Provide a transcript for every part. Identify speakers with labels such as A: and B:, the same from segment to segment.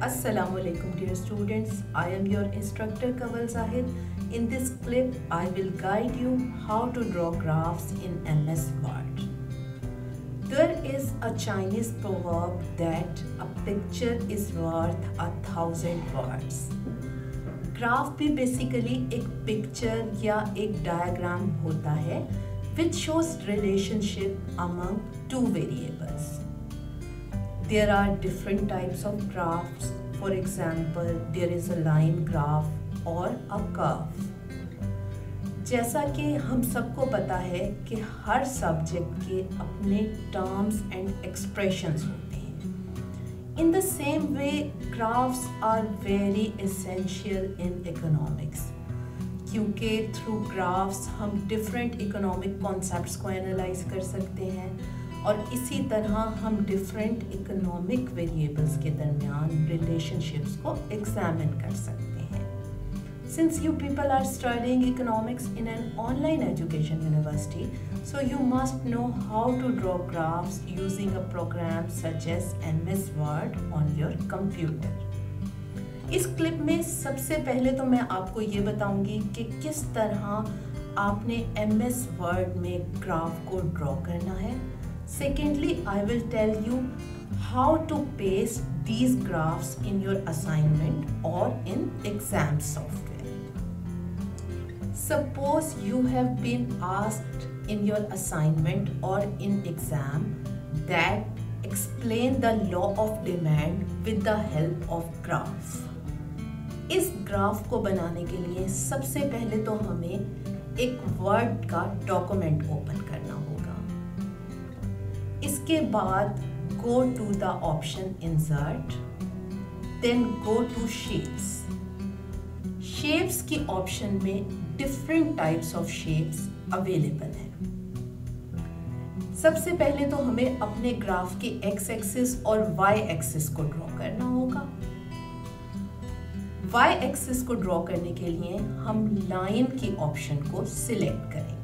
A: Assalamualaikum dear students, I am your instructor Kanwal Zahid. In this clip, I will guide you how to draw graphs in MS Word. There is a Chinese proverb that a picture is worth 1,000 words. Graph भी basically एक picture या एक diagram होता है which shows relationship among two variables. There are different types of graphs. For example, there is a line graph or a curve. जैसा कि हम सबको पता है कि हर सब्जेक्ट के अपने टर्म्स एंड एक्सप्रेशंस होते हैं. In the same way, graphs are very essential in economics. क्योंकि थ्रू ग्राफ्स हम डिफरेंट इकोनॉमिक कॉन्सेप्ट्स को एनालाइज कर सकते हैं और इसी तरह हम डिफरेंट इकोनॉमिक वेरिएबल्स के दरमियान रिलेशनशिप्स को एग्जामिन कर सकते हैं. Since you people are studying economics in an online education university, so you must know how to draw graphs using a program such as MS Word on your computer. इस clip में सबसे पहले तो मैं आपको ये बताऊंगी कि किस तरह आपने MS Word में ग्राफ को ड्रॉ करना है. Secondly, I will tell you how to paste these graphs in your assignment or in exam software. Suppose you have been asked in your assignment or in exam that explain the law of demand with the help of graph. इस graph को बनाने के लिए सबसे पहले तो हमें एक वर्ड का डॉक्यूमेंट ओपन करना होगा. इसके बाद go to the option insert, then go to shapes. Shapes की ऑप्शन में different types of shapes available हैं. सबसे पहले तो हमें अपने ग्राफ के एक्स एक्सिस और वाई एक्सिस को ड्रॉ करना होगा. वाई एक्सिस को ड्रॉ करने के लिए हम लाइन की ऑप्शन को सिलेक्ट करेंगे.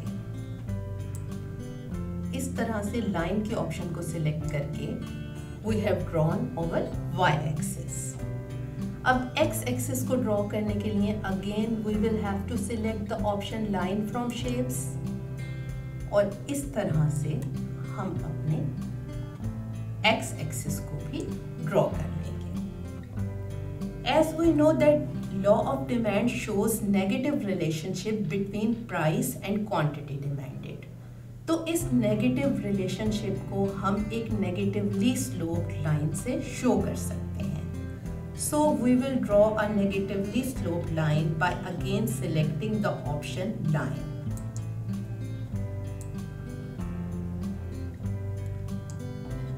A: इस तरह से लाइन के ऑप्शन को सिलेक्ट करके we have drawn over Y axis. अब एक्स एक्सिस को ड्रॉ करने के लिए again we will have to select the option line from shapes और इस तरह से हम अपने एक्स एक्सिस को भी ड्रॉ कर लेंगे. As we know that law of demand shows negative relationship between price and quantity demanded. तो इस नेगेटिव रिलेशनशिप को हम एक नेगेटिवली स्लोप्ड लाइन से शो कर सकते हैं. So we will draw a negatively sloped line by again selecting the option line.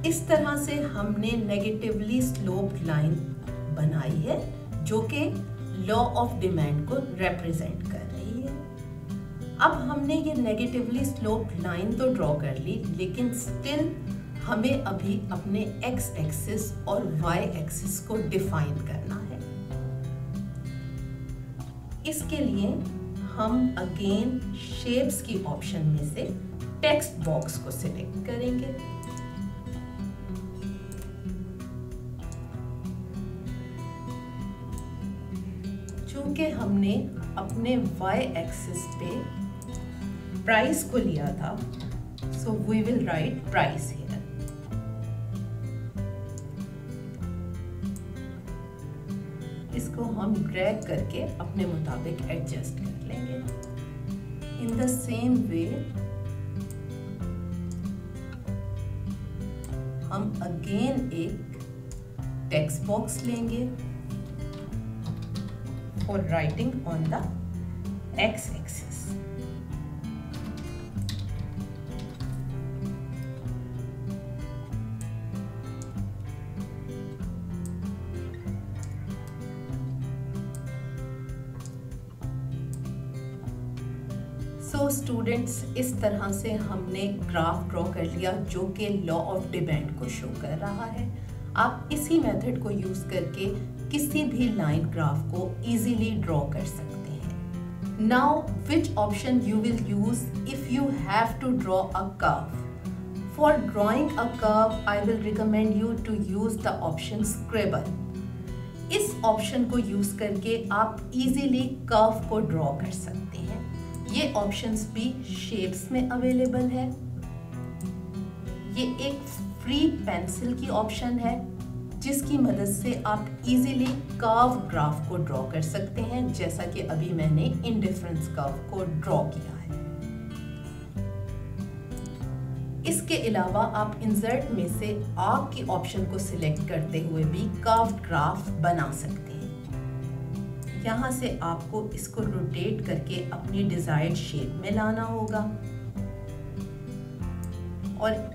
A: इस तरह से हमने नेगेटिवली स्लोप्ड लाइन बनाई है जो कि लॉ ऑफ डिमांड को रिप्रेजेंट कर रही है. अब हमने ये नेगेटिवली स्लोप्ड लाइन तो ड्रॉ कर ली, लेकिन स्टिल हमें अभी अपने एक्स एक्सिस और वाई एक्सिस को डिफाइन करना है. इसके लिए हम अगेन शेप्स की ऑप्शन में से टेक्स्ट बॉक्स को सिलेक्ट करेंगे. चूंकि हमने अपने y एक्सिस पे प्राइस को लिया था, so we will write price here. इसको हम ड्रैग करके अपने मुताबिक एडजस्ट कर लेंगे. इन द सेम वे हम अगेन एक टेक्स्ट बॉक्स लेंगे for writing on the x-axis. So students, इस तरह से हमने ग्राफ ड्रॉ कर लिया जो कि लॉ ऑफ डिमांड को शो कर रहा है. आप इसी मेथड को यूज करके किसी भी लाइन ग्राफ को इजीली ड्रॉ कर सकते हैं. Now which option you will use if you have to draw a curve. For drawing a curve, I will recommend you to use the option Scribble. इस option को use करके आप easily curve को draw कर सकते हैं। ये options भी शेप्स में अवेलेबल है। ये एक फ्री पेंसिल की ऑप्शन है जिसकी मदद से आप इजीली कर्व ग्राफ को ड्रॉ कर सकते हैं, जैसा कि अभी मैंने इंडिफरेंस कर्व को ड्रॉ किया है। इसके अलावा आप इंसर्ट में से आर्क की ऑप्शन को सिलेक्ट करते हुए भी कर्व्ड ग्राफ बना सकते हैं। यहाँ से आपको इसको रोटेट करके अपनी डिजायर्ड शेप में लाना होगा और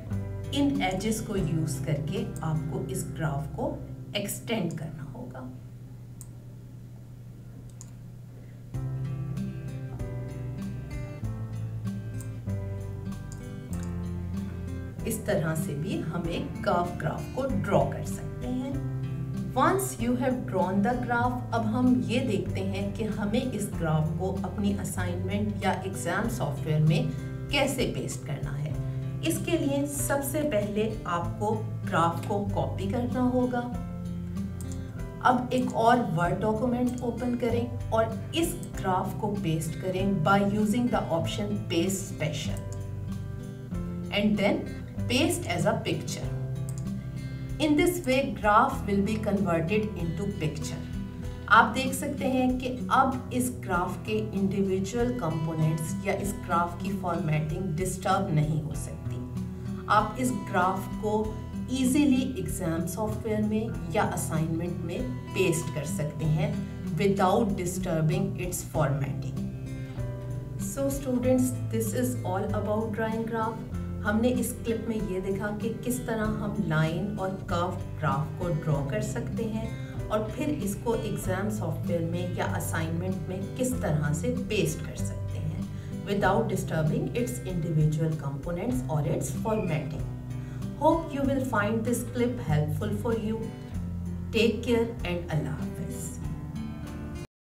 A: इन एजेस को यूज करके आपको इस ग्राफ को एक्सटेंड करना होगा। इस तरह से भी हम एक कर्व ग्राफ को ड्रॉ कर सकते हैं। Once you have drawn the graph, अब हम ये देखते हैं कि हमें इस ग्राफ को अपनी असाइनमेंट या एग्जाम सॉफ्टवेयर में कैसे पेस्ट करना है। इसके लिए सबसे पहले आपको ग्राफ को कॉपी करना होगा। अब एक और वर्ड डॉक्यूमेंट ओपन करें और इस ग्राफ को पेस्ट करें by using the option paste special and then paste as a picture. In this way graph will be converted into picture. आप देख सकते हैं कि अब इस ग्राफ के इंडिविजुअल कंपोनेंट्स या इस ग्राफ की फॉर्मेटिंग डिस्टर्ब नहीं हो सकती। आप इस ग्राफ को इजीली एग्जाम सॉफ्टवेयर में या असाइनमेंट में पेस्ट कर सकते हैं without disturbing it's formatting. So students, this is all about drawing graph. हमने इस क्लिप में ये देखा कि किस तरह हम लाइन और कर्व ग्राफ को ड्रॉ कर सकते हैं और फिर इसको एग्जाम सॉफ्टवेयर में या असाइनमेंट में किस तरह से पेस्ट कर सकते हैं without disturbing its individual components और its formatting. Hope you will find this clip helpful for you. Take care and Allah Hafiz.